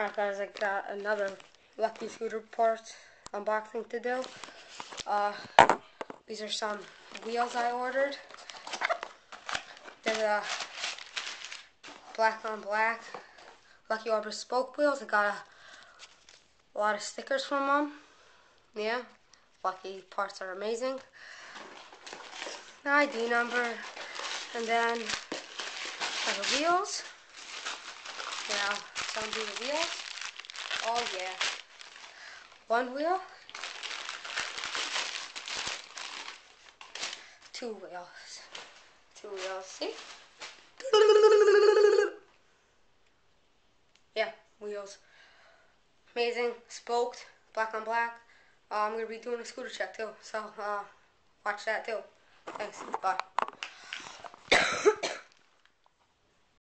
Alright guys, I got another Lucky Scooter parts unboxing to do. These are some wheels I ordered. They're black on black Lucky Arbor spoke wheels. I got a lot of stickers from them. Yeah, Lucky parts are amazing. The ID number, and then the wheels. Now, some do the wheels. Oh yeah. One wheel. Two wheels. Two wheels. See? Yeah, wheels. Amazing. Spoked. Black on black. I'm going to be doing a scooter check too. So, watch that too. Thanks. Bye.